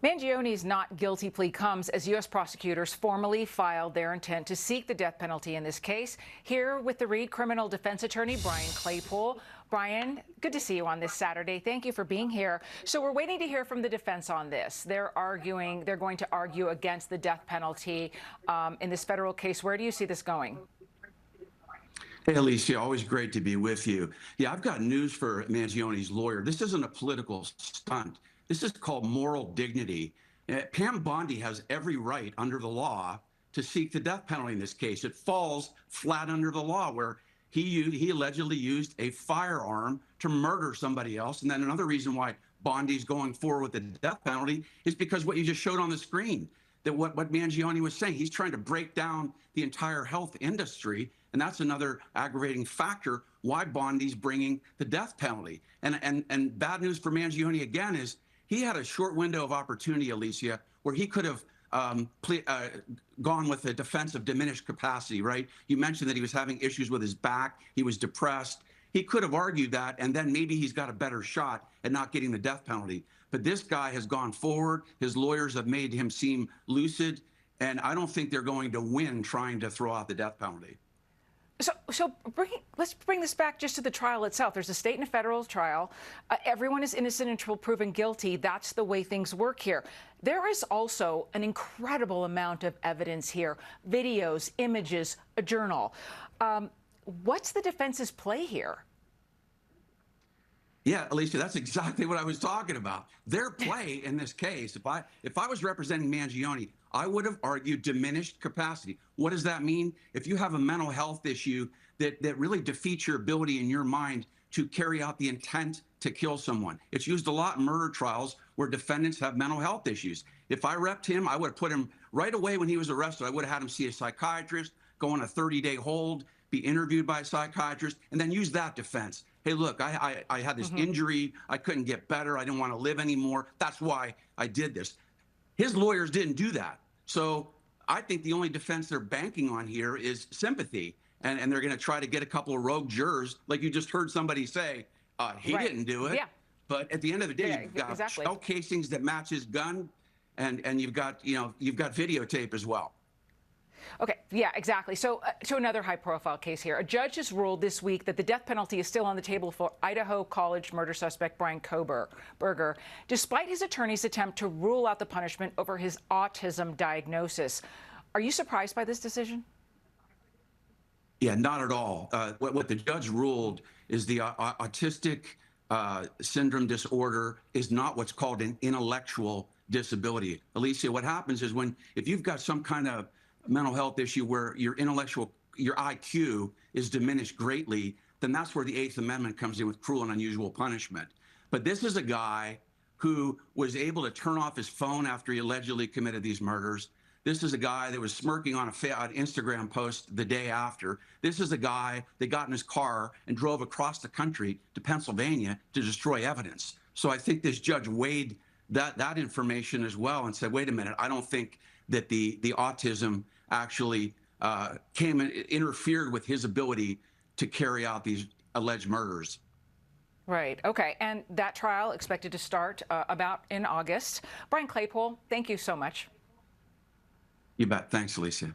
Mangione's not guilty plea comes as U.S. prosecutors formally filed their intent to seek the death penalty in this case. Here with the Reed criminal defense attorney, Brian Claypool. Brian, good to see you on this Saturday. Thank you for being here. So we're waiting to hear from the defense on this. They're going to argue against the death penalty in this federal case. Where do you see this going? Hey, Alicia, always great to be with you. Yeah, I've got news for Mangione's lawyer. This isn't a political stunt. This is called moral dignity. Pam Bondi has every right under the law to seek the death penalty in this case. It falls flat under the law where he allegedly used a firearm to murder somebody else. And then another reason why Bondi's going forward with the death penalty is because what you just showed on the screen, that what Mangione was saying, he's trying to break down the entire health industry. And that's another aggravating factor why Bondi's bringing the death penalty. And bad news for Mangione again is he had a short window of opportunity, Alicia, where he could have gone with a defense of diminished capacity, right? You mentioned that he was having issues with his back. He was depressed. He could have argued that, and then maybe he's got a better shot at not getting the death penalty. But this guy has gone forward. His lawyers have made him seem lucid, and I don't think they're going to win trying to throw out the death penalty. So let's bring this back just to the trial itself. There's a state and a federal trial. Everyone is innocent until proven guilty. That's the way things work here. There is also an incredible amount of evidence here, videos, images, a journal. What's the defense's play here? Yeah, Alicia, that's exactly what I was talking about. Their play in this case, if I was representing Mangione, I would have argued diminished capacity. What does that mean? If you have a mental health issue that really defeats your ability in your mind to carry out the intent to kill someone. It's used a lot in murder trials where defendants have mental health issues. If I repped him, I would have put him right away when he was arrested. I would have had him see a psychiatrist, go on a 30-day hold, be interviewed by a psychiatrist, and then use that defense. Hey, look, I had this injury. I couldn't get better. I didn't want to live anymore. That's why I did this. His lawyers didn't do that. So I think the only defense they're banking on here is sympathy. And they're going to try to get a couple of rogue jurors, like you just heard somebody say, he didn't do it. Yeah. But at the end of the day, you've got shell casings that match his gun, and you've got videotape as well. Okay, yeah, exactly. So to another high-profile case here. A judge has ruled this week that the death penalty is still on the table for Idaho College murder suspect Brian Koberger, despite his attorney's attempt to rule out the punishment over his autism diagnosis. Are you surprised by this decision? Yeah, not at all. What the judge ruled is the autistic syndrome disorder is not what's called an intellectual disability. Alicia, what happens is if you've got some kind of mental health issue where your IQ is diminished greatly, then that's where the Eighth Amendment comes in with cruel and unusual punishment. But this is a guy who was able to turn off his phone after he allegedly committed these murders. This is a guy that was smirking on an Instagram post the day after. This is a guy that got in his car and drove across the country to Pennsylvania to destroy evidence. So I think this judge weighed that information as well and said, wait a minute, I don't think that the autism actually came and interfered with his ability to carry out these alleged murders. Right. Okay. And that trial expected to start about in August. Brian Claypool, thank you so much. You bet. Thanks, Alicia.